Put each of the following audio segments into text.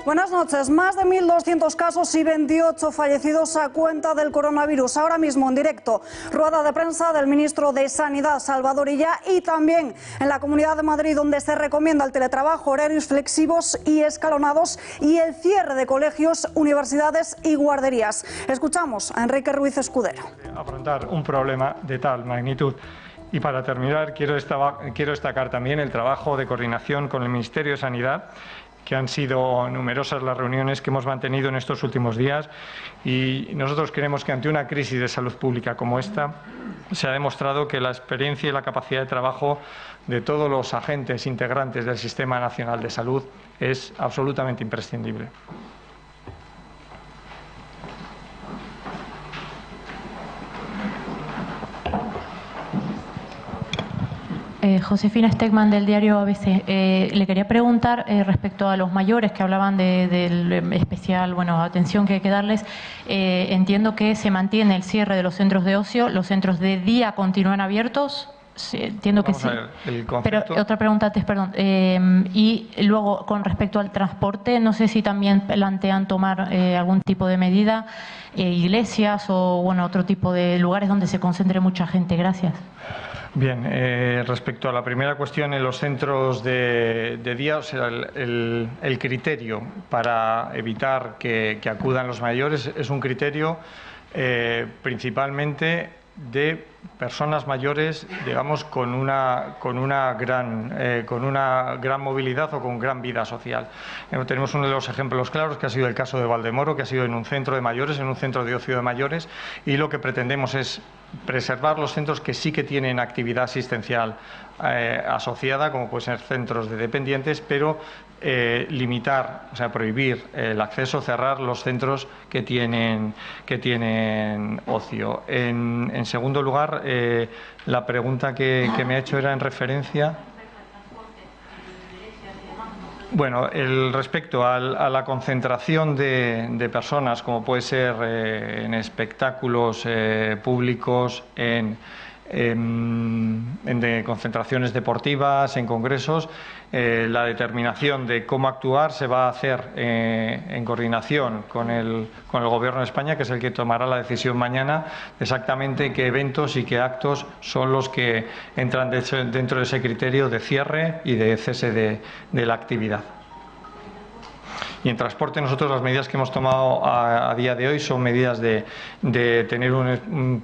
Buenas noches. Más de 1.200 casos y 28 fallecidos a cuenta del coronavirus. Ahora mismo en directo, rueda de prensa del ministro de Sanidad, Salvador Illa, y también en la Comunidad de Madrid, donde se recomienda el teletrabajo, horarios flexivos y escalonados y el cierre de colegios, universidades y guarderías. Escuchamos a Enrique Ruiz Escudero. Afrontar un problema de tal magnitud. Y para terminar, quiero destacar también el trabajo de coordinación con el Ministerio de Sanidad, que han sido numerosas las reuniones que hemos mantenido en estos últimos días, y nosotros creemos que ante una crisis de salud pública como esta se ha demostrado que la experiencia y la capacidad de trabajo de todos los agentes integrantes del Sistema Nacional de Salud es absolutamente imprescindible. Josefina Stegman, del diario ABC. Le quería preguntar respecto a los mayores que hablaban del especial atención que hay que darles. Entiendo que se mantiene el cierre de los centros de ocio. ¿Los centros de día continúan abiertos? Sí, entiendo que sí. Pero otra pregunta antes, perdón. Y luego, con respecto al transporte, no sé si también plantean tomar algún tipo de medida, iglesias o otro tipo de lugares donde se concentre mucha gente. Gracias. Bien, respecto a la primera cuestión, en los centros de día, o sea, el criterio para evitar que acudan los mayores es un criterio principalmente de personas mayores, digamos, con una gran movilidad o con gran vida social. Tenemos uno de los ejemplos claros, que ha sido el caso de Valdemoro, que ha sido en un centro de mayores, en un centro de ocio de mayores, y lo que pretendemos es preservar los centros que sí que tienen actividad asistencial asociada, como pueden ser centros de dependientes, pero limitar, o sea, prohibir el acceso, cerrar los centros que tienen ocio. En segundo lugar, la pregunta que me ha hecho era en referencia. Bueno, respecto a la concentración de personas, como puede ser en espectáculos públicos, en concentraciones deportivas, en congresos, la determinación de cómo actuar se va a hacer en coordinación con el Gobierno de España, que es el que tomará la decisión mañana de exactamente qué eventos y qué actos son los que entran dentro de ese criterio de cierre y de cese de la actividad. Y en transporte, nosotros las medidas que hemos tomado a día de hoy son medidas de tener un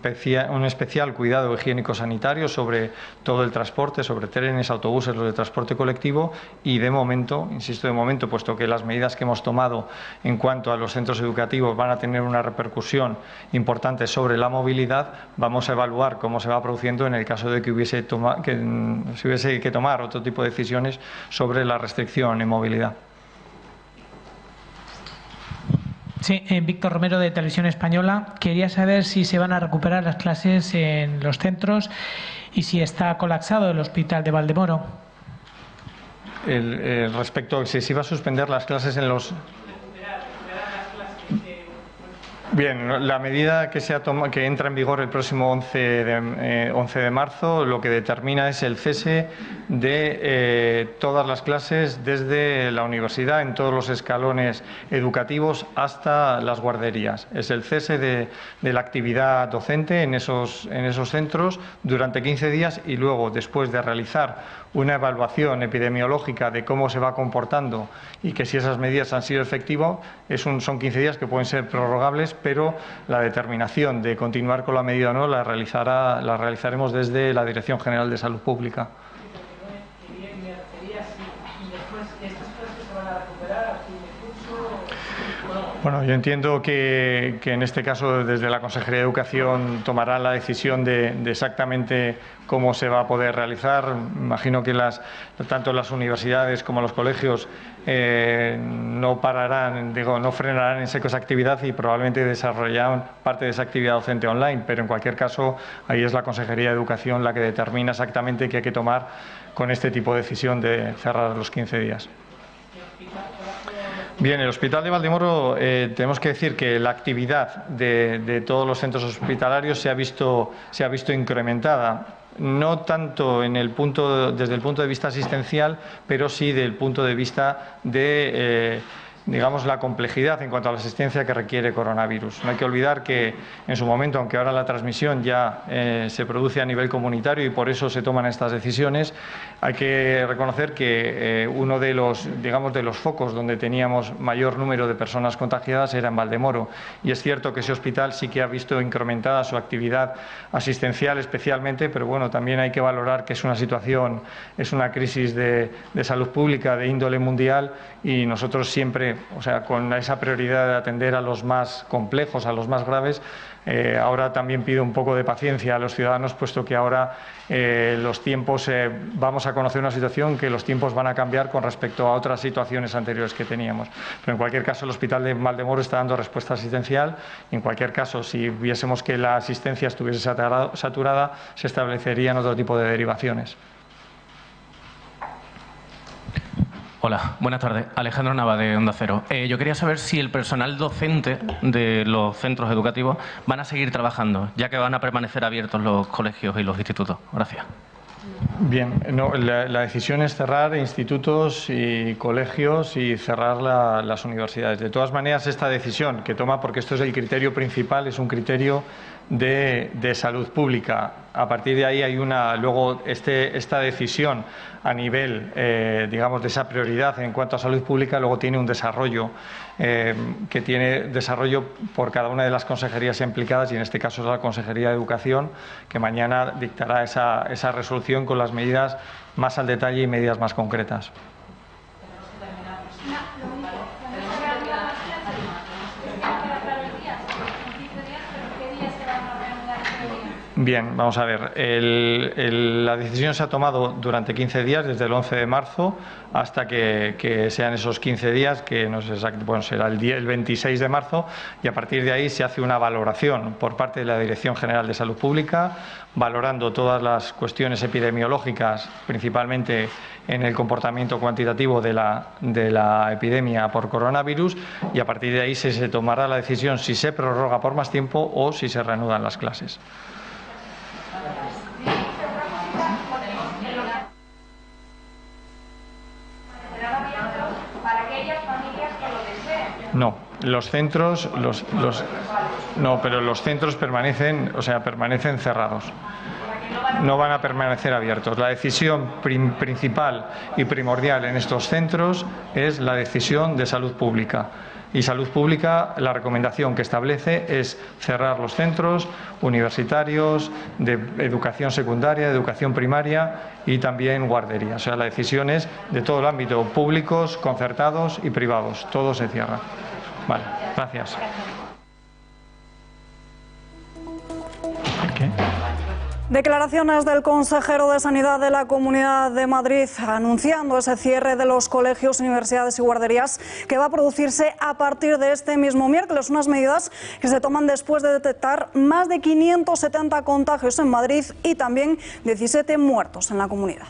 especial cuidado higiénico-sanitario sobre todo el transporte, sobre trenes, autobuses, los de transporte colectivo, y de momento, insisto, de momento, puesto que las medidas que hemos tomado en cuanto a los centros educativos van a tener una repercusión importante sobre la movilidad, vamos a evaluar cómo se va produciendo en el caso de que hubiese que tomar otro tipo de decisiones sobre la restricción en movilidad. Sí, Víctor Romero, de Televisión Española. Quería saber si se van a recuperar las clases en los centros y si está colapsado el hospital de Valdemoro. Respecto a si se iba a suspender las clases en los... Bien, la medida que entra en vigor el próximo 11 de marzo, lo que determina es el cese de todas las clases desde la universidad, en todos los escalones educativos, hasta las guarderías. Es el cese de la actividad docente en esos centros durante 15 días, y luego, después de realizar una evaluación epidemiológica de cómo se va comportando y que si esas medidas han sido efectivas, son 15 días que pueden ser prorrogables, pero la determinación de continuar con la medida o no la realizaremos desde la Dirección General de Salud Pública. Bueno, yo entiendo que en este caso desde la Consejería de Educación tomará la decisión de exactamente cómo se va a poder realizar. Imagino que tanto las universidades como los colegios no pararán, no frenarán en seco esa actividad y probablemente desarrollarán parte de esa actividad docente online, pero en cualquier caso ahí es la Consejería de Educación la que determina exactamente qué hay que tomar con este tipo de decisión de cerrar los 15 días. Bien, el Hospital de Valdemoro, tenemos que decir que la actividad de todos los centros hospitalarios se ha visto incrementada. No tanto desde el punto de vista asistencial, pero sí desde el punto de vista de la complejidad en cuanto a la asistencia que requiere coronavirus. No hay que olvidar que en su momento, aunque ahora la transmisión ya se produce a nivel comunitario y por eso se toman estas decisiones, hay que reconocer que uno de los focos donde teníamos mayor número de personas contagiadas era en Valdemoro. Y es cierto que ese hospital sí que ha visto incrementada su actividad asistencial especialmente, pero bueno, también hay que valorar que es una situación, es una crisis de salud pública de índole mundial y nosotros siempre, con esa prioridad de atender a los más complejos, a los más graves, ahora también pido un poco de paciencia a los ciudadanos, puesto que ahora los tiempos, vamos a conocer una situación que los tiempos van a cambiar con respecto a otras situaciones anteriores que teníamos. Pero en cualquier caso el Hospital de Valdemoro está dando respuesta asistencial y en cualquier caso si viésemos que la asistencia estuviese saturada, se establecerían otro tipo de derivaciones. Hola, buenas tardes. Alejandro Nava, de Onda Cero. Yo quería saber si el personal docente de los centros educativos van a seguir trabajando, ya que van a permanecer abiertos los colegios y los institutos. Gracias. Bien, no, la decisión es cerrar institutos y colegios y cerrar las universidades. De todas maneras, esta decisión que toma, porque esto es el criterio principal, es un criterio de salud pública. A partir de ahí hay luego esta decisión a nivel, de esa prioridad en cuanto a salud pública, luego tiene un desarrollo que tiene desarrollo por cada una de las consejerías implicadas y en este caso es la Consejería de Educación, que mañana dictará esa resolución con las medidas más al detalle y medidas más concretas. Bien, vamos a ver. La decisión se ha tomado durante 15 días, desde el 11 de marzo hasta que sean esos 15 días, que no sé exactamente, bueno, será el 26 de marzo, y a partir de ahí se hace una valoración por parte de la Dirección General de Salud Pública, valorando todas las cuestiones epidemiológicas, principalmente en el comportamiento cuantitativo de la epidemia por coronavirus, y a partir de ahí se tomará la decisión si se prorroga por más tiempo o si se reanudan las clases. No, los centros, pero los centros permanecen cerrados. No van a permanecer abiertos. La decisión principal y primordial en estos centros es la decisión de salud pública. Y salud pública, la recomendación que establece es cerrar los centros universitarios, de educación secundaria, de educación primaria y también guarderías. O sea, la decisión es de todo el ámbito, públicos, concertados y privados. Todo se cierra. Vale, gracias. ¿Qué? Declaraciones del consejero de Sanidad de la Comunidad de Madrid anunciando ese cierre de los colegios, universidades y guarderías que va a producirse a partir de este mismo miércoles. Unas medidas que se toman después de detectar más de 570 contagios en Madrid y también 17 muertos en la comunidad.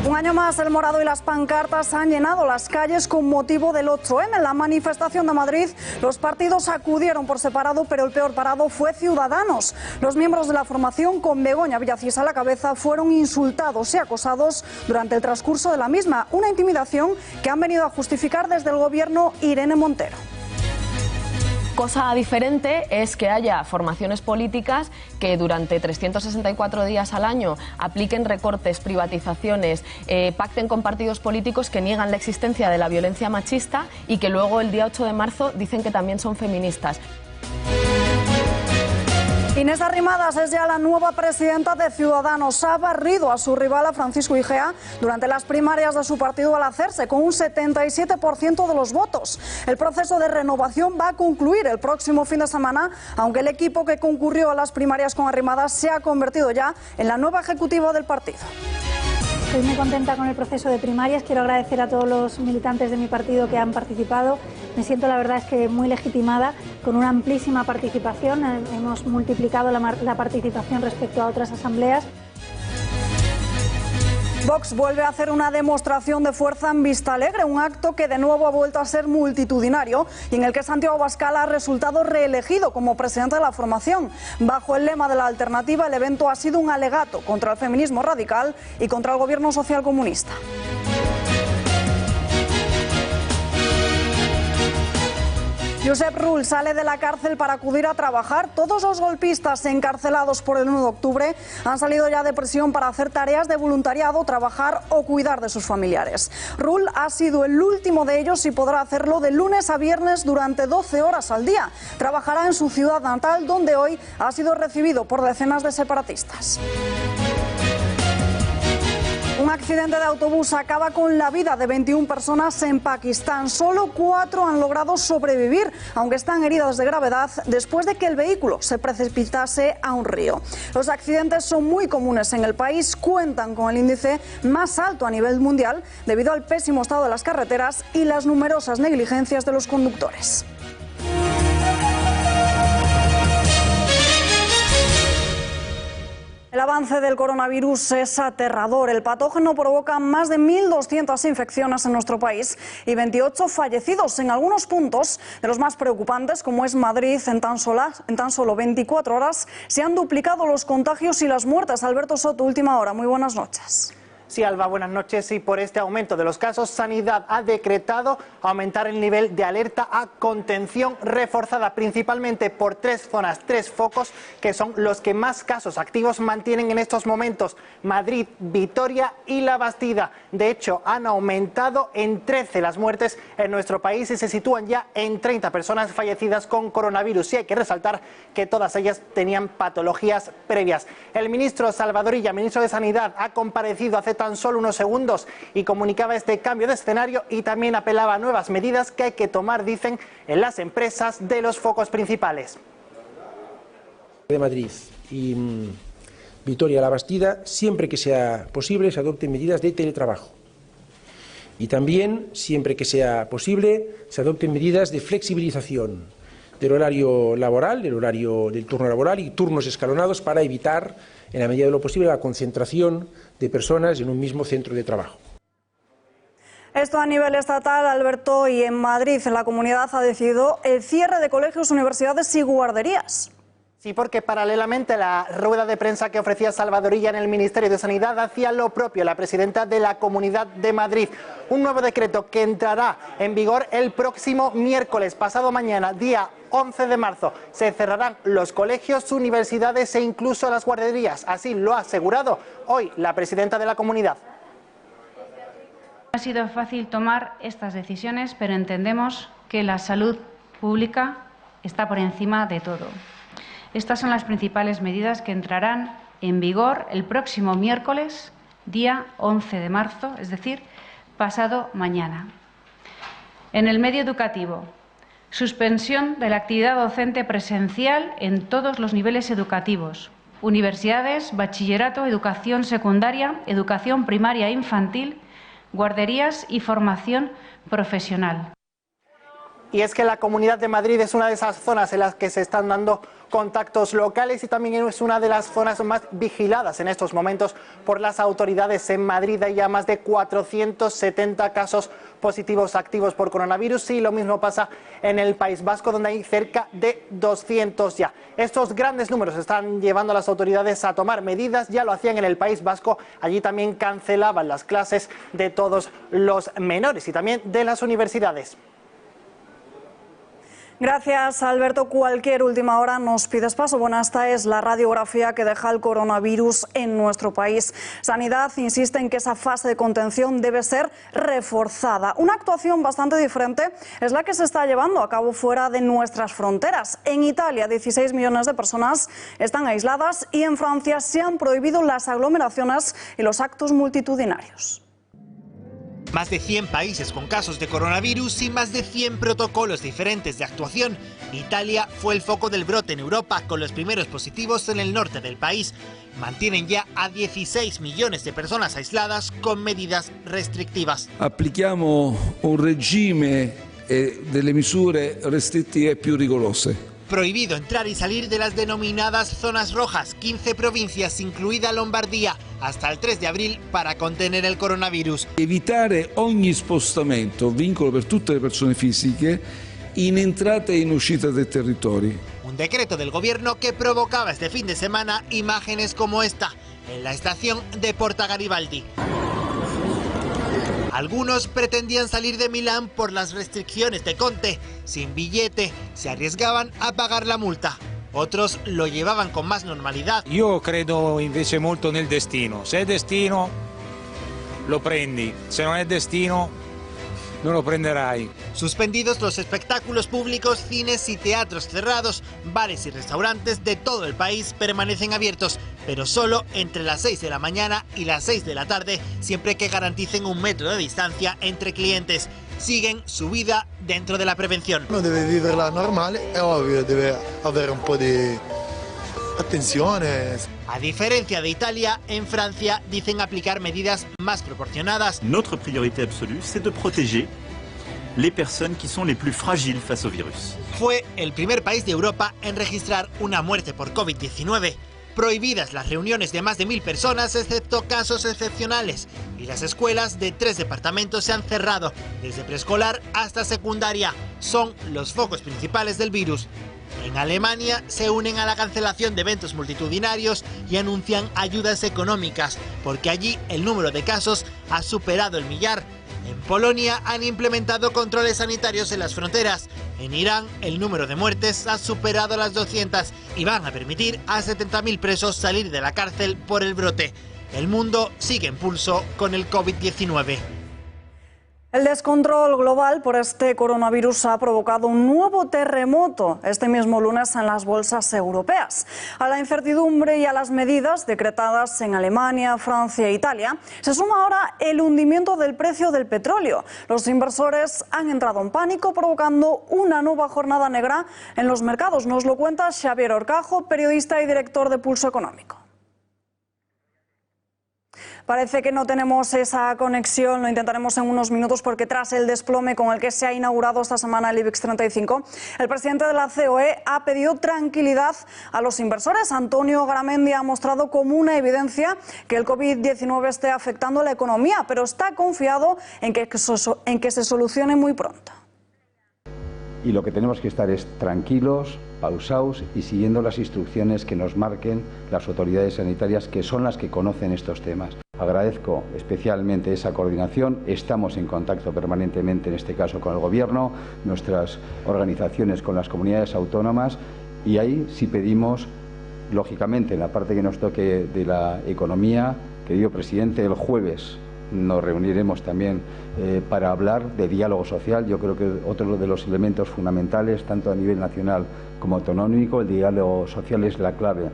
Un año más, el morado y las pancartas han llenado las calles con motivo del 8M. En la manifestación de Madrid, los partidos acudieron por separado, pero el peor parado fue Ciudadanos. Los miembros de la formación, con Begoña Villacís a la cabeza, fueron insultados y acosados durante el transcurso de la misma. Una intimidación que han venido a justificar desde el gobierno Irene Montero. Cosa diferente es que haya formaciones políticas que durante 364 días al año apliquen recortes, privatizaciones, pacten con partidos políticos que niegan la existencia de la violencia machista y que luego el día 8 de marzo dicen que también son feministas. Inés Arrimadas es ya la nueva presidenta de Ciudadanos. Ha barrido a su rival, a Francisco Igea, durante las primarias de su partido al hacerse con un 77% de los votos. El proceso de renovación va a concluir el próximo fin de semana, aunque el equipo que concurrió a las primarias con Arrimadas se ha convertido ya en la nueva ejecutiva del partido. Estoy muy contenta con el proceso de primarias. Quiero agradecer a todos los militantes de mi partido que han participado. Me siento, la verdad, es que muy legitimada, con una amplísima participación. Hemos multiplicado la participación respecto a otras asambleas. Vox vuelve a hacer una demostración de fuerza en Vistalegre, un acto que de nuevo ha vuelto a ser multitudinario y en el que Santiago Abascal ha resultado reelegido como presidente de la formación. Bajo el lema de la alternativa, el evento ha sido un alegato contra el feminismo radical y contra el gobierno socialcomunista. Josep Rull sale de la cárcel para acudir a trabajar. Todos los golpistas encarcelados por el 1 de octubre han salido ya de prisión para hacer tareas de voluntariado, trabajar o cuidar de sus familiares. Rull ha sido el último de ellos y podrá hacerlo de lunes a viernes durante 12 horas al día. Trabajará en su ciudad natal, donde hoy ha sido recibido por decenas de separatistas. Un accidente de autobús acaba con la vida de 21 personas en Pakistán. Solo 4 han logrado sobrevivir, aunque están heridas de gravedad después de que el vehículo se precipitase a un río. Los accidentes son muy comunes en el país, cuentan con el índice más alto a nivel mundial debido al pésimo estado de las carreteras y las numerosas negligencias de los conductores. El avance del coronavirus es aterrador. El patógeno provoca más de 1.200 infecciones en nuestro país y 28 fallecidos en algunos puntos de los más preocupantes, como es Madrid. En tan solo 24 horas se han duplicado los contagios y las muertes. Alberto Soto, última hora. Muy buenas noches. Sí, Alba, buenas noches. Y por este aumento de los casos, Sanidad ha decretado aumentar el nivel de alerta a contención reforzada, principalmente por 3 zonas, 3 focos, que son los que más casos activos mantienen en estos momentos: Madrid, Vitoria y La Bastida. De hecho, han aumentado en 13 las muertes en nuestro país y se sitúan ya en 30 personas fallecidas con coronavirus. Y hay que resaltar que todas ellas tenían patologías previas. El ministro Salvador Illa, ministro de Sanidad, ha comparecido hace tan solo unos segundos y comunicaba este cambio de escenario y también apelaba a nuevas medidas que hay que tomar, dicen, en las empresas de los focos principales. De Madrid y Vitoria, La Bastida, siempre que sea posible se adopten medidas de teletrabajo y también, siempre que sea posible, se adopten medidas de flexibilización del horario laboral, del turno laboral y turnos escalonados para evitar, en la medida de lo posible, la concentración de personas en un mismo centro de trabajo. Esto a nivel estatal, Alberto, y en Madrid, en la comunidad, ha decidido el cierre de colegios, universidades y guarderías. Sí, porque paralelamente a la rueda de prensa que ofrecía Salvador Illa en el Ministerio de Sanidad, hacía lo propio la presidenta de la Comunidad de Madrid. Un nuevo decreto que entrará en vigor el próximo miércoles, pasado mañana, día 11 de marzo. Se cerrarán los colegios, universidades e incluso las guarderías. Así lo ha asegurado hoy la presidenta de la comunidad. Ha sido fácil tomar estas decisiones, pero entendemos que la salud pública está por encima de todo. Estas son las principales medidas que entrarán en vigor el próximo miércoles, día 11 de marzo, es decir, pasado mañana. En el medio educativo, suspensión de la actividad docente presencial en todos los niveles educativos: universidades, bachillerato, educación secundaria, educación primaria e infantil, guarderías y formación profesional. Y es que la Comunidad de Madrid es una de esas zonas en las que se están dando contactos locales y también es una de las zonas más vigiladas en estos momentos por las autoridades. En Madrid hay ya más de 470 casos positivos activos por coronavirus y lo mismo pasa en el País Vasco, donde hay cerca de 200 ya. Estos grandes números están llevando a las autoridades a tomar medidas. Ya lo hacían en el País Vasco, allí también cancelaban las clases de todos los menores y también de las universidades. Gracias, Alberto. Cualquier última hora nos pides paso. Bueno, esta es la radiografía que deja el coronavirus en nuestro país. Sanidad insiste en que esa fase de contención debe ser reforzada. Una actuación bastante diferente es la que se está llevando a cabo fuera de nuestras fronteras. En Italia, 16 millones de personas están aisladas y en Francia se han prohibido las aglomeraciones y los actos multitudinarios. Más de 100 países con casos de coronavirus y más de 100 protocolos diferentes de actuación. Italia fue el foco del brote en Europa, con los primeros positivos en el norte del país. Mantienen ya a 16 millones de personas aisladas con medidas restrictivas. Applichiamo un regime delle misure restrittive più rigorose. Prohibido entrar y salir de las denominadas zonas rojas, 15 provincias, incluida Lombardía, hasta el 3 de abril para contener el coronavirus. Evitare ogni spostamento, vincolo per tutte le persone fisiche, in entrata e in uscita del territorio. Un decreto del gobierno que provocaba este fin de semana imágenes como esta, en la estación de Porta Garibaldi. Algunos pretendían salir de Milán por las restricciones de Conte. Sin billete, se arriesgaban a pagar la multa. Otros lo llevaban con más normalidad. Io credo invece molto nel destino. Se è destino, lo prendi. Se non è destino, no lo prenderai. Suspendidos los espectáculos públicos, cines y teatros cerrados, bares y restaurantes de todo el país permanecen abiertos, pero solo entre las 6 de la mañana y las 6 de la tarde, siempre que garanticen 1 metro de distancia entre clientes. Siguen su vida dentro de la prevención. Uno debe viverla normale, è ovvio, debe haber un po' di attenzione. A diferencia de Italia, en Francia dicen aplicar medidas más proporcionadas. Notre priorité absolue, c'est de protéger les personnes qui sont les plus fragiles face au virus. Fue el primer país de Europa en registrar una muerte por COVID-19. Prohibidas las reuniones de más de 1000 personas, excepto casos excepcionales. Y las escuelas de 3 departamentos se han cerrado, desde preescolar hasta secundaria. Son los focos principales del virus. En Alemania se unen a la cancelación de eventos multitudinarios y anuncian ayudas económicas, porque allí el número de casos ha superado el 1.000.000. En Polonia han implementado controles sanitarios en las fronteras. En Irán el número de muertes ha superado las 200 y van a permitir a 70.000 presos salir de la cárcel por el brote. El mundo sigue en pulso con el COVID-19. El descontrol global por este coronavirus ha provocado un nuevo terremoto este mismo lunes en las bolsas europeas. A la incertidumbre y a las medidas decretadas en Alemania, Francia e Italia, se suma ahora el hundimiento del precio del petróleo. Los inversores han entrado en pánico, provocando una nueva jornada negra en los mercados. Nos lo cuenta Xavier Orcajo, periodista y director de Pulso Económico. Parece que no tenemos esa conexión, lo intentaremos en unos minutos porque tras el desplome con el que se ha inaugurado esta semana el IBEX 35, el presidente de la COE ha pedido tranquilidad a los inversores. Antonio Garamendi ha mostrado como una evidencia que el COVID-19 esté afectando a la economía, pero está confiado en que se solucione muy pronto. Y lo que tenemos que estar es tranquilos, pausados y siguiendo las instrucciones que nos marquen las autoridades sanitarias, que son las que conocen estos temas. Agradezco especialmente esa coordinación. Estamos en contacto permanentemente, en este caso con el Gobierno, nuestras organizaciones con las comunidades autónomas, y ahí sí pedimos, lógicamente, en la parte que nos toque de la economía, querido presidente, el jueves nos reuniremos también para hablar de diálogo social. Yo creo que otro de los elementos fundamentales, tanto a nivel nacional como autonómico, el diálogo social es la clave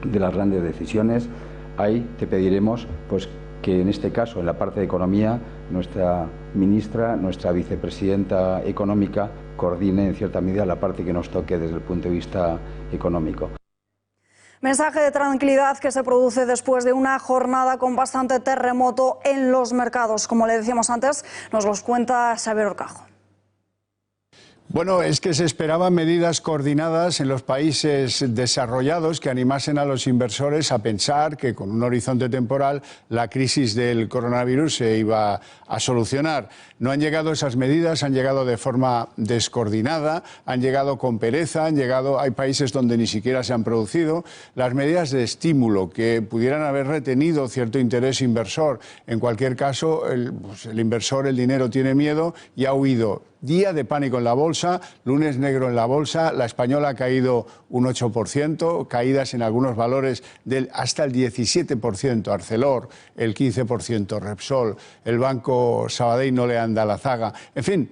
de las grandes decisiones. Ahí te pediremos pues, que en este caso, en la parte de economía, nuestra ministra, nuestra vicepresidenta económica, coordine en cierta medida la parte que nos toque desde el punto de vista económico. Mensaje de tranquilidad que se produce después de una jornada con bastante terremoto en los mercados. Como le decíamos antes, nos los cuenta Xavier Orcajo. Bueno, es que se esperaban medidas coordinadas en los países desarrollados que animasen a los inversores a pensar que con un horizonte temporal la crisis del coronavirus se iba a solucionar. No han llegado esas medidas, han llegado de forma descoordinada, han llegado con pereza, hay países donde ni siquiera se han producido. Las medidas de estímulo que pudieran haber retenido cierto interés inversor, en cualquier caso el inversor, el dinero tiene miedo y ha huido. día de pánico en la bolsa, lunes negro en la bolsa, la española ha caído un 8%, caídas en algunos valores hasta el 17%, Arcelor, el 15%, Repsol, el Banco Sabadell no le anda la zaga. En fin,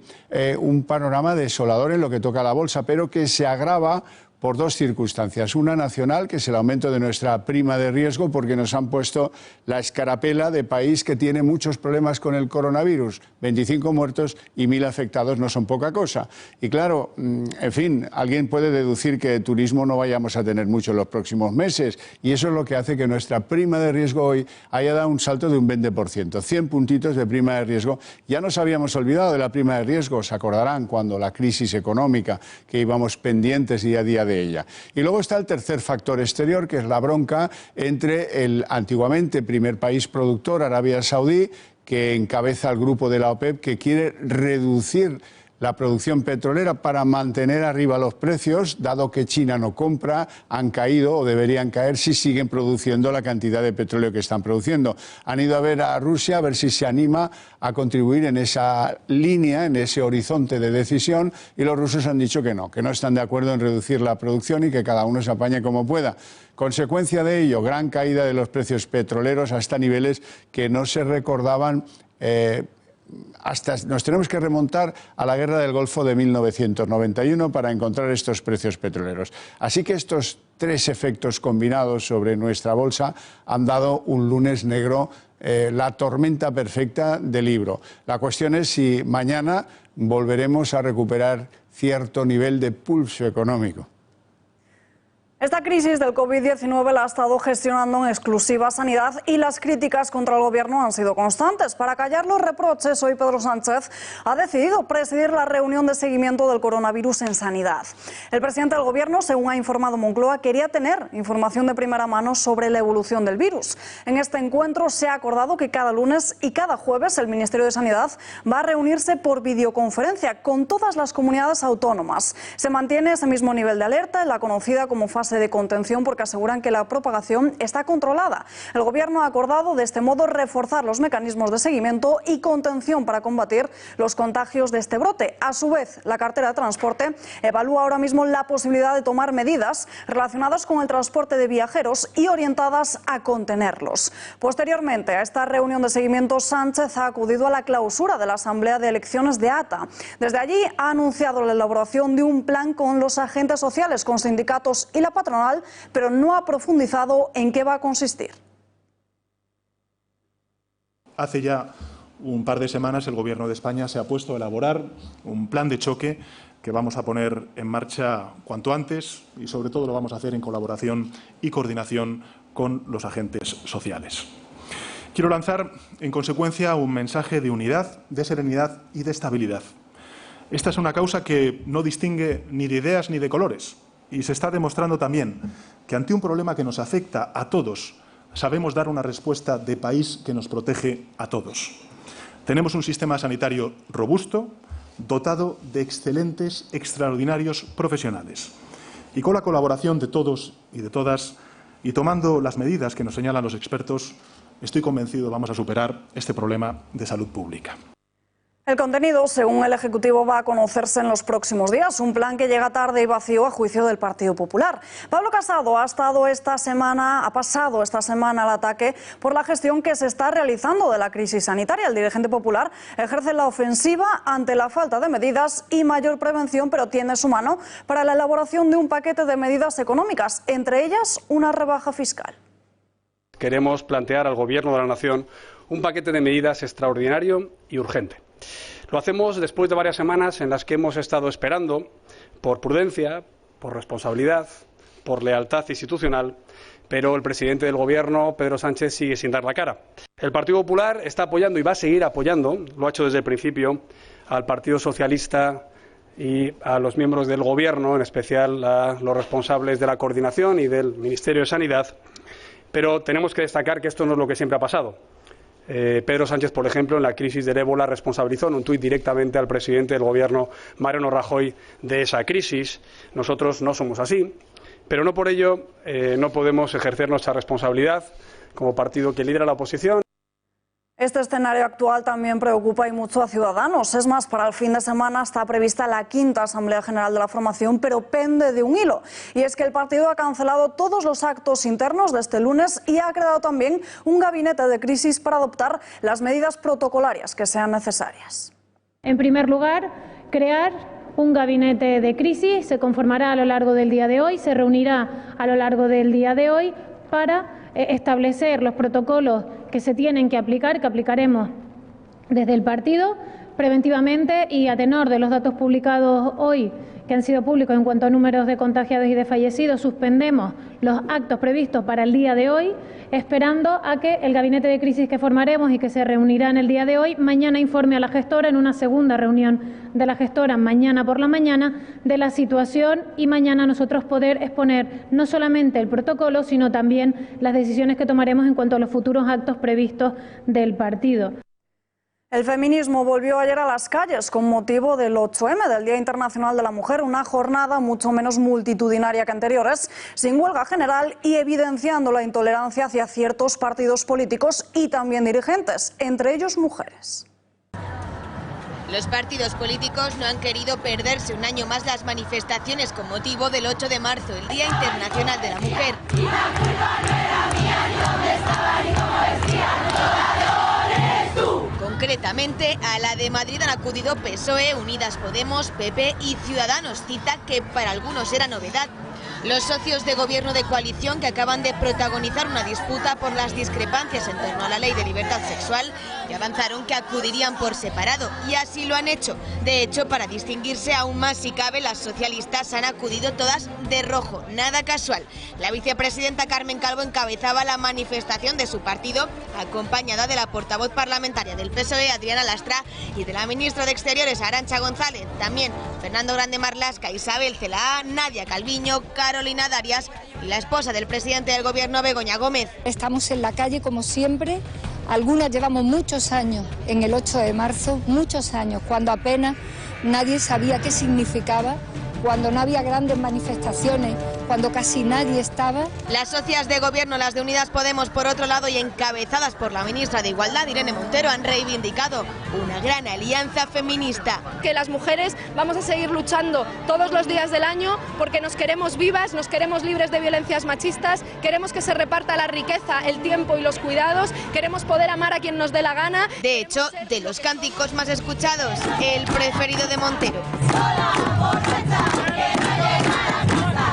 un panorama desolador en lo que toca a la bolsa, pero que se agrava por dos circunstancias. Una nacional, que es el aumento de nuestra prima de riesgo, porque nos han puesto la escarapela de país que tiene muchos problemas con el coronavirus. 25 muertos y 1.000 afectados no son poca cosa. Y claro, en fin, alguien puede deducir que de turismo no vayamos a tener mucho en los próximos meses. Y eso es lo que hace que nuestra prima de riesgo hoy haya dado un salto de un 20%. 100 puntitos de prima de riesgo. Ya nos habíamos olvidado de la prima de riesgo, os acordarán, cuando la crisis económica, que íbamos pendientes día a día de ella. Y luego está el tercer factor exterior, que es la bronca entre el antiguamente primer país productor, Arabia Saudí, que encabeza el grupo de la OPEP, que quiere reducir la producción petrolera para mantener arriba los precios, dado que China no compra, han caído o deberían caer si siguen produciendo la cantidad de petróleo que están produciendo. Han ido a ver a Rusia a ver si se anima a contribuir en esa línea, en ese horizonte de decisión, y los rusos han dicho que no están de acuerdo en reducir la producción y que cada uno se apañe como pueda. Consecuencia de ello, gran caída de los precios petroleros hasta niveles que no se recordaban. Nos tenemos que remontar a la guerra del Golfo de 1991 para encontrar estos precios petroleros. Así que estos tres efectos combinados sobre nuestra bolsa han dado un lunes negro, la tormenta perfecta del libro. La cuestión es si mañana volveremos a recuperar cierto nivel de pulso económico. Esta crisis del COVID-19 la ha estado gestionando en exclusiva Sanidad y las críticas contra el gobierno han sido constantes. Para callar los reproches, hoy Pedro Sánchez ha decidido presidir la reunión de seguimiento del coronavirus en Sanidad. El presidente del gobierno, según ha informado Moncloa, quería tener información de primera mano sobre la evolución del virus. En este encuentro se ha acordado que cada lunes y cada jueves el Ministerio de Sanidad va a reunirse por videoconferencia con todas las comunidades autónomas. Se mantiene ese mismo nivel de alerta en la conocida como fase de contención, porque aseguran que la propagación está controlada. El gobierno ha acordado de este modo reforzar los mecanismos de seguimiento y contención para combatir los contagios de este brote. A su vez, la cartera de transporte evalúa ahora mismo la posibilidad de tomar medidas relacionadas con el transporte de viajeros y orientadas a contenerlos. Posteriormente a esta reunión de seguimiento, Sánchez ha acudido a la clausura de la Asamblea de Elecciones de ATA. Desde allí ha anunciado la elaboración de un plan con los agentes sociales, con sindicatos y la patronal, pero no ha profundizado en qué va a consistir. Hace ya un par de semanas el Gobierno de España se ha puesto a elaborar un plan de choque que vamos a poner en marcha cuanto antes y sobre todo lo vamos a hacer en colaboración y coordinación con los agentes sociales. Quiero lanzar en consecuencia un mensaje de unidad, de serenidad y de estabilidad. Esta es una causa que no distingue ni de ideas ni de colores. Y se está demostrando también que ante un problema que nos afecta a todos, sabemos dar una respuesta de país que nos protege a todos. Tenemos un sistema sanitario robusto, dotado de excelentes, extraordinarios profesionales. Y con la colaboración de todos y de todas, y tomando las medidas que nos señalan los expertos, estoy convencido vamos a superar este problema de salud pública. El contenido, según el Ejecutivo, va a conocerse en los próximos días. Un plan que llega tarde y vacío a juicio del Partido Popular. Pablo Casado ha pasado esta semana al ataque por la gestión que se está realizando de la crisis sanitaria. El dirigente popular ejerce la ofensiva ante la falta de medidas y mayor prevención, pero tiende su mano para la elaboración de un paquete de medidas económicas, entre ellas una rebaja fiscal. Queremos plantear al Gobierno de la Nación un paquete de medidas extraordinario y urgente. Lo hacemos después de varias semanas en las que hemos estado esperando, por prudencia, por responsabilidad, por lealtad institucional, pero el presidente del Gobierno, Pedro Sánchez, sigue sin dar la cara. El Partido Popular está apoyando y va a seguir apoyando, lo ha hecho desde el principio, al Partido Socialista y a los miembros del Gobierno, en especial a los responsables de la coordinación y del Ministerio de Sanidad, pero tenemos que destacar que esto no es lo que siempre ha pasado. Pedro Sánchez, por ejemplo, en la crisis del ébola responsabilizó en un tuit directamente al presidente del Gobierno, Mariano Rajoy, de esa crisis. Nosotros no somos así, pero no por ello no podemos ejercer nuestra responsabilidad como partido que lidera la oposición. Este escenario actual también preocupa y mucho a Ciudadanos. Es más, para el fin de semana está prevista la 5ª Asamblea General de la formación, pero pende de un hilo. Y es que el partido ha cancelado todos los actos internos de este lunes y ha creado también un gabinete de crisis para adoptar las medidas protocolarias que sean necesarias. En primer lugar, crear un gabinete de crisis. Se conformará a lo largo del día de hoy, se reunirá a lo largo del día de hoy para establecer los protocolos que se tienen que aplicar, que aplicaremos desde el partido preventivamente, y a tenor de los datos publicados hoy, que han sido públicos en cuanto a números de contagiados y de fallecidos, suspendemos los actos previstos para el día de hoy, esperando a que el gabinete de crisis que formaremos y que se reunirá en el día de hoy, mañana informe a la gestora en una segunda reunión de la gestora mañana por la mañana de la situación, y mañana nosotros poder exponer no solamente el protocolo, sino también las decisiones que tomaremos en cuanto a los futuros actos previstos del partido. El feminismo volvió ayer a las calles con motivo del 8M, del Día Internacional de la Mujer, una jornada mucho menos multitudinaria que anteriores, sin huelga general y evidenciando la intolerancia hacia ciertos partidos políticos y también dirigentes, entre ellos mujeres. Los partidos políticos no han querido perderse un año más las manifestaciones con motivo del 8 de marzo, el Día Internacional de la Mujer. Concretamente, a la de Madrid han acudido PSOE, Unidas Podemos, PP y Ciudadanos, cita que para algunos era novedad. Los socios de gobierno de coalición, que acaban de protagonizar una disputa por las discrepancias en torno a la ley de libertad sexual, ya avanzaron que acudirían por separado, y así lo han hecho. De hecho, para distinguirse aún más si cabe, las socialistas han acudido todas de rojo, nada casual. La vicepresidenta Carmen Calvo encabezaba la manifestación de su partido, acompañada de la portavoz parlamentaria del PSOE, Adriana Lastra, y de la ministra de Exteriores, Arantxa González, también Fernando Grande Marlaska, Isabel Celaá, Nadia Calviño, Carolina Darias y la esposa del presidente del gobierno, Begoña Gómez. Estamos en la calle como siempre, algunas llevamos muchos años en el 8 de marzo, muchos años, cuando apenas nadie sabía qué significaba, cuando no había grandes manifestaciones, cuando casi nadie estaba. Las socias de gobierno, las de Unidas Podemos, por otro lado, y encabezadas por la ministra de Igualdad, Irene Montero, han reivindicado una gran alianza feminista. Que las mujeres vamos a seguir luchando todos los días del año porque nos queremos vivas, nos queremos libres de violencias machistas, queremos que se reparta la riqueza, el tiempo y los cuidados, queremos poder amar a quien nos dé la gana. De hecho, de los cánticos más escuchados, el preferido de Montero.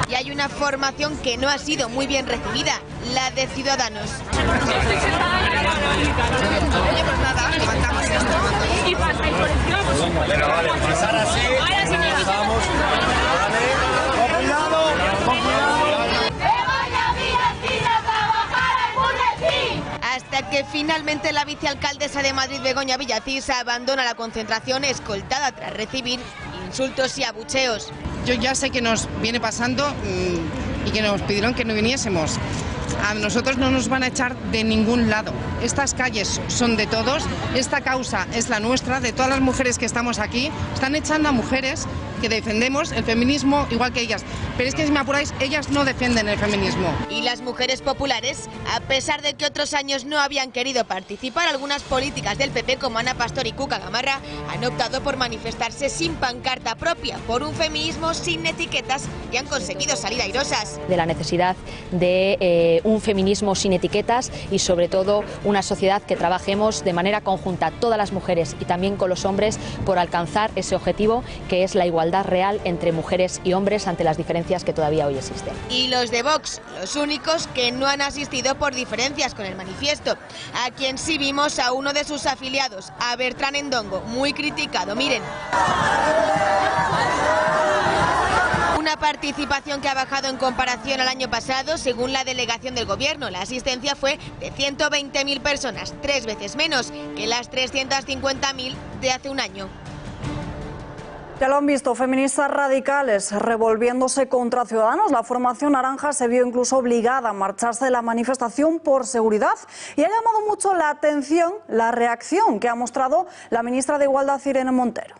Y hay una formación que no ha sido muy bien recibida, la de Ciudadanos. Hasta que finalmente la vicealcaldesa de Madrid, Begoña Villacís, abandona la concentración escoltada tras recibir insultos y abucheos. Yo ya sé que nos viene pasando y que nos pidieron que no viniésemos. A nosotros no nos van a echar de ningún lado. Estas calles son de todos, esta causa es la nuestra, de todas las mujeres que estamos aquí. Están echando a mujeres que defendemos el feminismo igual que ellas. Pero es que si me apuráis, ellas no defienden el feminismo. Y las mujeres populares, a pesar de que otros años no habían querido participar, algunas políticas del PP como Ana Pastor y Cuca Gamarra han optado por manifestarse sin pancarta propia, por un feminismo sin etiquetas, y han conseguido salir airosas. De la necesidad de un feminismo sin etiquetas y sobre todo una sociedad que trabajemos de manera conjunta, todas las mujeres y también con los hombres, por alcanzar ese objetivo que es la igualdad real entre mujeres y hombres ante las diferencias que todavía hoy existen. Y los de Vox, los únicos que no han asistido por diferencias con el manifiesto, a quien sí vimos a uno de sus afiliados, a Bertrán Endongo, muy criticado, miren. Una participación que ha bajado en comparación al año pasado, según la delegación del gobierno. La asistencia fue de 120.000 personas, 3 veces menos que las 350.000 de hace un año. Ya lo han visto, feministas radicales revolviéndose contra Ciudadanos. La formación naranja se vio incluso obligada a marcharse de la manifestación por seguridad. Y ha llamado mucho la atención la reacción que ha mostrado la ministra de Igualdad, Irene Montero.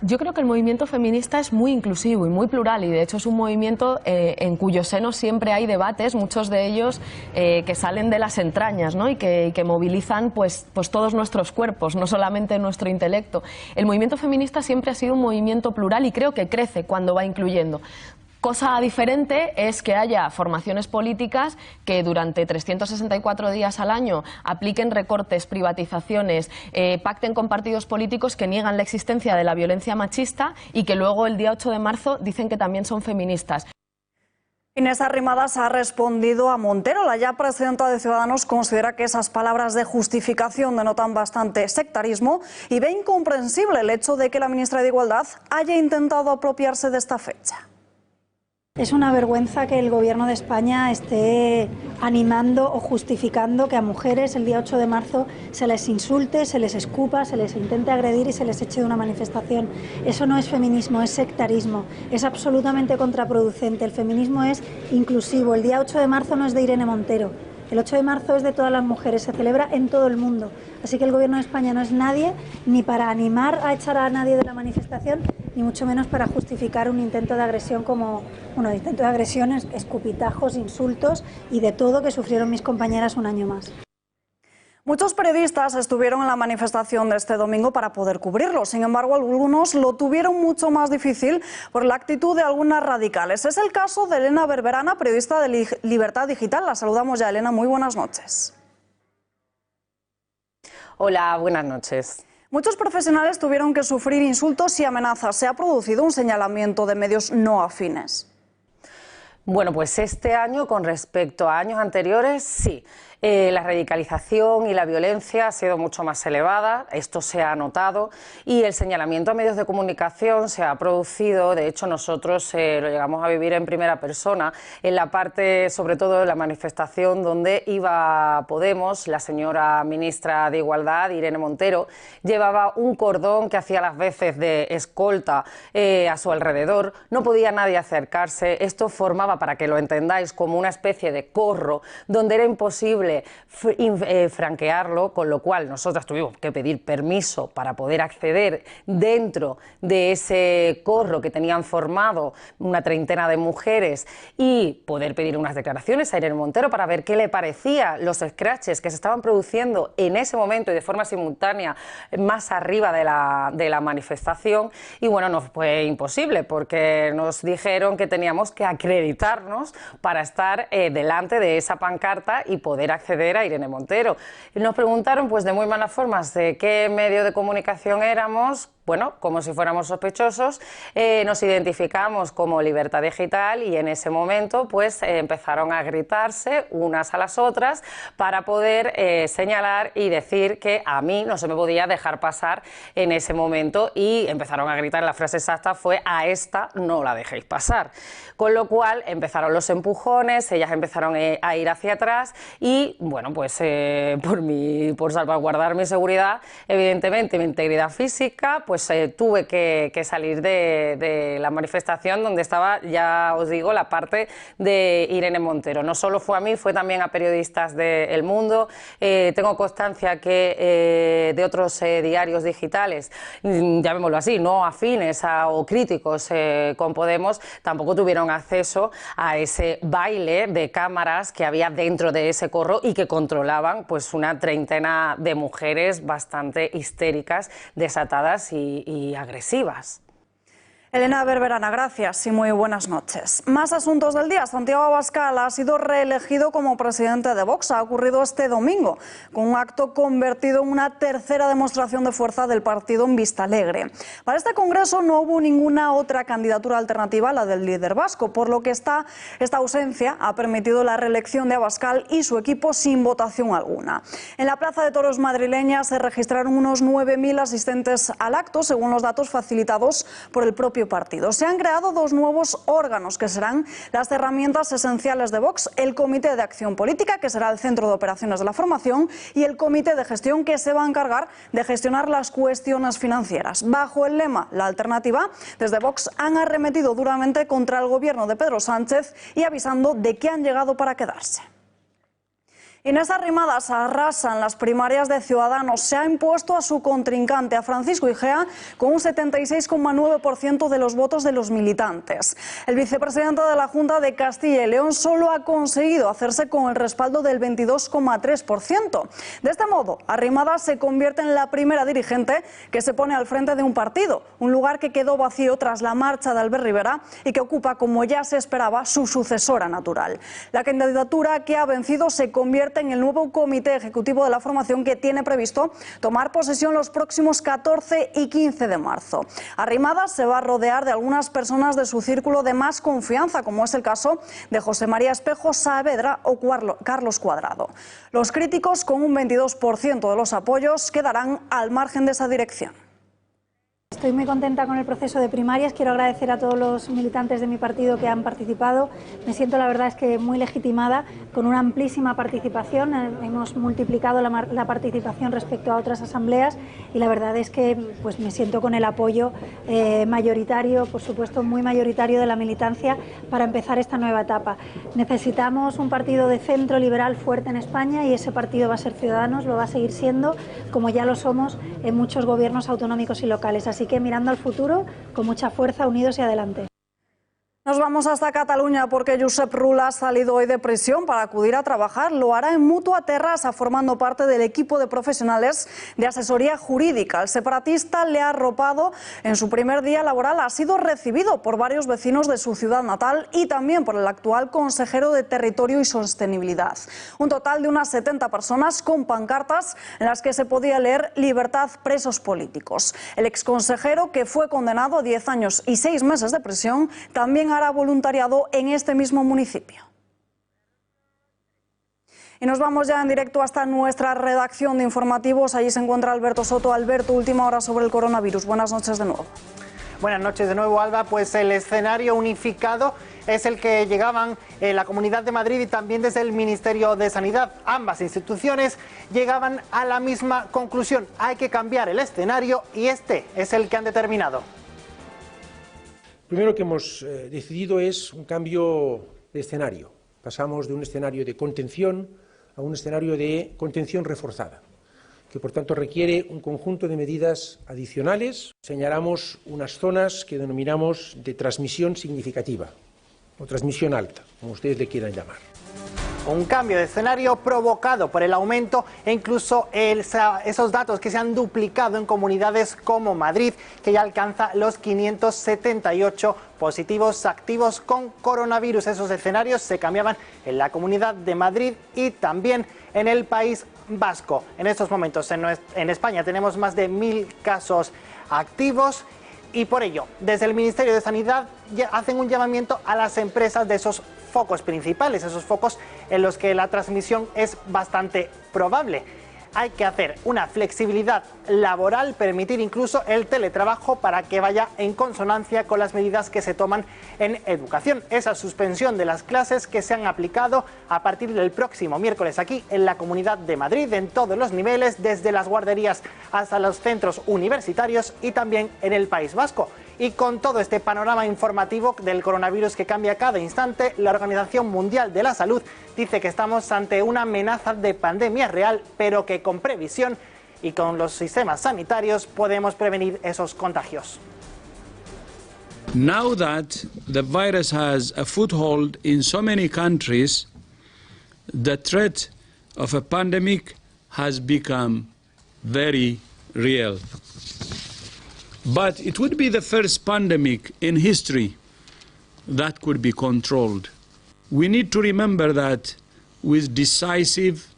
Yo creo que el movimiento feminista es muy inclusivo y muy plural, y de hecho es un movimiento en cuyo seno siempre hay debates, muchos de ellos que salen de las entrañas, ¿no? y que movilizan pues todos nuestros cuerpos, no solamente nuestro intelecto. El movimiento feminista siempre ha sido un movimiento plural y creo que crece cuando va incluyendo. Cosa diferente es que haya formaciones políticas que durante 364 días al año apliquen recortes, privatizaciones, pacten con partidos políticos que niegan la existencia de la violencia machista y que luego el día 8 de marzo dicen que también son feministas. Inés Arrimadas ha respondido a Montero. La ya presidenta de Ciudadanos considera que esas palabras de justificación denotan bastante sectarismo y ve incomprensible el hecho de que la ministra de Igualdad haya intentado apropiarse de esta fecha. Es una vergüenza que el Gobierno de España esté animando o justificando que a mujeres el día 8 de marzo se les insulte, se les escupa, se les intente agredir y se les eche de una manifestación. Eso no es feminismo, es sectarismo, es absolutamente contraproducente. El feminismo es inclusivo. El día 8 de marzo no es de Irene Montero. El 8 de marzo es de todas las mujeres, se celebra en todo el mundo. Así que el Gobierno de España no es nadie ni para animar a echar a nadie de la manifestación, ni mucho menos para justificar un intento de agresión como, intento de agresión, escupitajos, insultos y de todo que sufrieron mis compañeras un año más. Muchos periodistas estuvieron en la manifestación de este domingo para poder cubrirlo. Sin embargo, algunos lo tuvieron mucho más difícil por la actitud de algunas radicales. Es el caso de Elena Berberana, periodista de Libertad Digital. La saludamos ya, Elena. Muy buenas noches. Hola, buenas noches. Muchos profesionales tuvieron que sufrir insultos y amenazas. ¿Se ha producido un señalamiento de medios no afines? Bueno, pues este año, con respecto a años anteriores, sí. La radicalización y la violencia ha sido mucho más elevada, esto se ha notado, y el señalamiento a medios de comunicación se ha producido. De hecho, nosotros lo llegamos a vivir en primera persona, en la parte, sobre todo, de la manifestación donde iba Podemos. La señora ministra de Igualdad, Irene Montero, llevaba un cordón que hacía las veces de escolta a su alrededor, no podía nadie acercarse. Esto formaba, para que lo entendáis, como una especie de corro donde era imposible franquearlo, con lo cual nosotras tuvimos que pedir permiso para poder acceder dentro de ese corro que tenían formado una treintena de mujeres y poder pedir unas declaraciones a Irene Montero para ver qué le parecía los scratches que se estaban produciendo en ese momento y de forma simultánea más arriba de la manifestación. Y bueno, nos fue imposible porque nos dijeron que teníamos que acreditarnos para estar delante de esa pancarta y poder acceder a Irene Montero. Y nos preguntaron pues de muy malas formas de qué medio de comunicación éramos. Bueno, como si fuéramos sospechosos, nos identificamos como Libertad Digital y en ese momento pues empezaron a gritarse unas a las otras para poder señalar y decir que a mí no se me podía dejar pasar en ese momento, y empezaron a gritar, la frase exacta fue: a esta no la dejéis pasar. Con lo cual empezaron los empujones, ellas empezaron a ir hacia atrás y bueno, pues por salvaguardar mi seguridad, evidentemente mi integridad física, pues tuve que salir de la manifestación donde estaba, ya os digo, la parte de Irene Montero. No solo fue a mí, fue también a periodistas de El Mundo. Tengo constancia que de otros diarios digitales, llamémoslo así, no afines o críticos con Podemos, tampoco tuvieron acceso a ese baile de cámaras que había dentro de ese corro y que controlaban pues una treintena de mujeres bastante histéricas, desatadas y agresivas. Elena Berberana, gracias y muy buenas noches. Más asuntos del día. Santiago Abascal ha sido reelegido como presidente de Vox. Ha ocurrido este domingo, con un acto convertido en una tercera demostración de fuerza del partido en Vistalegre. Para este congreso no hubo ninguna otra candidatura alternativa a la del líder vasco, por lo que esta ausencia ha permitido la reelección de Abascal y su equipo sin votación alguna. En la Plaza de Toros madrileña se registraron unos 9.000 asistentes al acto, según los datos facilitados por el propio partido. Se han creado dos nuevos órganos que serán las herramientas esenciales de Vox: el Comité de Acción Política, que será el centro de operaciones de la formación, y el Comité de Gestión, que se va a encargar de gestionar las cuestiones financieras. Bajo el lema La Alternativa, desde Vox han arremetido duramente contra el gobierno de Pedro Sánchez y avisando de que han llegado para quedarse. Inés Arrimadas arrasa en las primarias de Ciudadanos. Se ha impuesto a su contrincante, a Francisco Igea, con un 76,9% de los votos de los militantes. El vicepresidente de la Junta de Castilla y León solo ha conseguido hacerse con el respaldo del 22,3%. De este modo, Arrimadas se convierte en la primera dirigente que se pone al frente de un partido, un lugar que quedó vacío tras la marcha de Albert Rivera y que ocupa, como ya se esperaba, su sucesora natural. La candidatura que ha vencido se convierte en el nuevo comité ejecutivo de la formación, que tiene previsto tomar posesión los próximos 14 y 15 de marzo. Arrimadas se va a rodear de algunas personas de su círculo de más confianza, como es el caso de José María Espejo, Saavedra o Carlos Cuadrado. Los críticos, con un 22% de los apoyos, quedarán al margen de esa dirección. Estoy muy contenta con el proceso de primarias. Quiero agradecer a todos los militantes de mi partido que han participado. Me siento, la verdad, es que muy legitimada, con una amplísima participación. Hemos multiplicado la participación respecto a otras asambleas y la verdad es que pues me siento con el apoyo mayoritario, por supuesto muy mayoritario, de la militancia para empezar esta nueva etapa. Necesitamos un partido de centro liberal fuerte en España y ese partido va a ser Ciudadanos, lo va a seguir siendo, como ya lo somos en muchos gobiernos autonómicos y locales. Así que mirando al futuro, con mucha fuerza, unidos y adelante. Nos vamos hasta Cataluña porque Josep Rull ha salido hoy de prisión para acudir a trabajar. Lo hará en Mutua Terrassa, formando parte del equipo de profesionales de asesoría jurídica. El separatista le ha arropado en su primer día laboral. Ha sido recibido por varios vecinos de su ciudad natal y también por el actual consejero de Territorio y Sostenibilidad. Un total de unas 70 personas con pancartas en las que se podía leer "Libertad, presos políticos". El exconsejero, que fue condenado a 10 años y 6 meses de prisión, también hará voluntariado en este mismo municipio. Y nos vamos ya en directo hasta nuestra redacción de informativos. Allí se encuentra Alberto Soto. Alberto, última hora sobre el coronavirus. Buenas noches de nuevo. Buenas noches de nuevo, Alba. Pues el escenario unificado es el que llegaban la Comunidad de Madrid y también desde el Ministerio de Sanidad. Ambas instituciones llegaban a la misma conclusión: hay que cambiar el escenario, y este es el que han determinado. Primero que hemos decidido es un cambio de escenario. Pasamos de un escenario de contención a un escenario de contención reforzada, que por tanto requiere un conjunto de medidas adicionales. Señalamos unas zonas que denominamos de transmisión significativa o transmisión alta, como ustedes le quieran llamar. Un cambio de escenario provocado por el aumento e incluso esos datos que se han duplicado en comunidades como Madrid, que ya alcanza los 578 positivos activos con coronavirus. Esos escenarios se cambiaban en la Comunidad de Madrid y también en el País Vasco. En estos momentos en España tenemos más de 1000 casos activos. Y por ello, desde el Ministerio de Sanidad hacen un llamamiento a las empresas de esos focos principales, esos focos en los que la transmisión es bastante probable. Hay que hacer una flexibilidad laboral, permitir incluso el teletrabajo para que vaya en consonancia con las medidas que se toman en educación. Esa suspensión de las clases que se han aplicado a partir del próximo miércoles aquí en la Comunidad de Madrid, en todos los niveles, desde las guarderías hasta los centros universitarios y también en el País Vasco. Y con todo este panorama informativo del coronavirus que cambia cada instante, la Organización Mundial de la Salud dice que estamos ante una amenaza de pandemia real, pero que con previsión y con los sistemas sanitarios podemos prevenir esos contagios. Now that the virus has a foothold in so many countries, the threat of a pandemic has become very real. But it would be the first pandemic in history that could be controlled. We need to remember that with decisive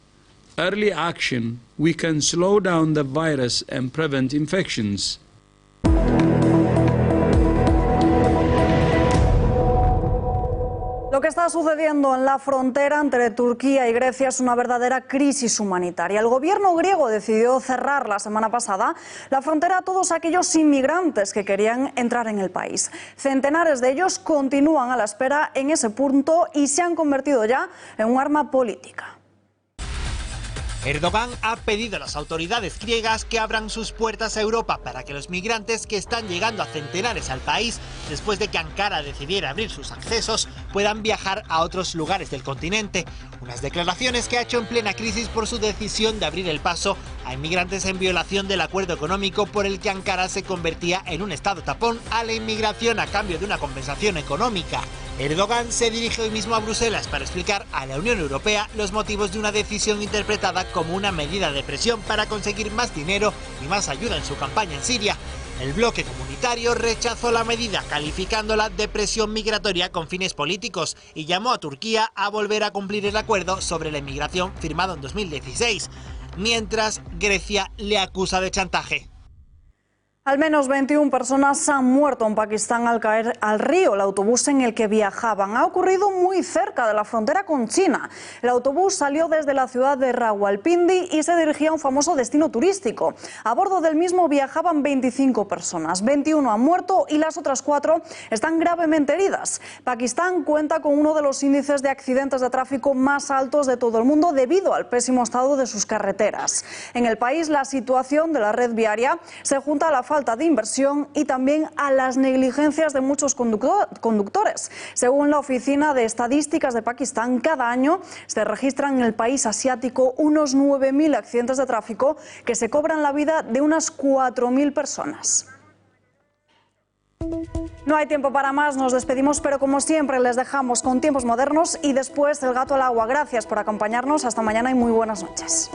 early action, we can slow down the virus and prevent infections. Lo que está sucediendo en la frontera entre Turquía y Grecia es una verdadera crisis humanitaria. El gobierno griego decidió cerrar la semana pasada la frontera a todos aquellos inmigrantes que querían entrar en el país. Centenares de ellos continúan a la espera en ese punto y se han convertido ya en un arma política. Erdogan ha pedido a las autoridades griegas que abran sus puertas a Europa para que los migrantes que están llegando a centenares al país, después de que Ankara decidiera abrir sus accesos, puedan viajar a otros lugares del continente. Unas declaraciones que ha hecho en plena crisis por su decisión de abrir el paso a inmigrantes en violación del acuerdo económico por el que Ankara se convertía en un estado tapón a la inmigración a cambio de una compensación económica. Erdogan se dirige hoy mismo a Bruselas para explicar a la Unión Europea los motivos de una decisión interpretada como una medida de presión para conseguir más dinero y más ayuda en su campaña en Siria. El bloque comunitario rechazó la medida, calificándola de presión migratoria con fines políticos, y llamó a Turquía a volver a cumplir el acuerdo sobre la inmigración firmado en 2016, mientras Grecia le acusa de chantaje. Al menos 21 personas han muerto en Pakistán al caer al río el autobús en el que viajaban. Ha ocurrido muy cerca de la frontera con China. El autobús salió desde la ciudad de Rawalpindi y se dirigía a un famoso destino turístico. A bordo del mismo viajaban 25 personas. 21 han muerto y las otras 4 están gravemente heridas. Pakistán cuenta con uno de los índices de accidentes de tráfico más altos de todo el mundo debido al pésimo estado de sus carreteras. En el país, la situación de la red viaria se junta a la falta de inversión y también a las negligencias de muchos conductores. Según la Oficina de Estadísticas de Pakistán, cada año se registran en el país asiático unos 9.000 accidentes de tráfico que se cobran la vida de unas 4.000 personas. No hay tiempo para más, nos despedimos, pero como siempre les dejamos con Tiempos Modernos y después El Gato al Agua. Gracias por acompañarnos, hasta mañana y muy buenas noches.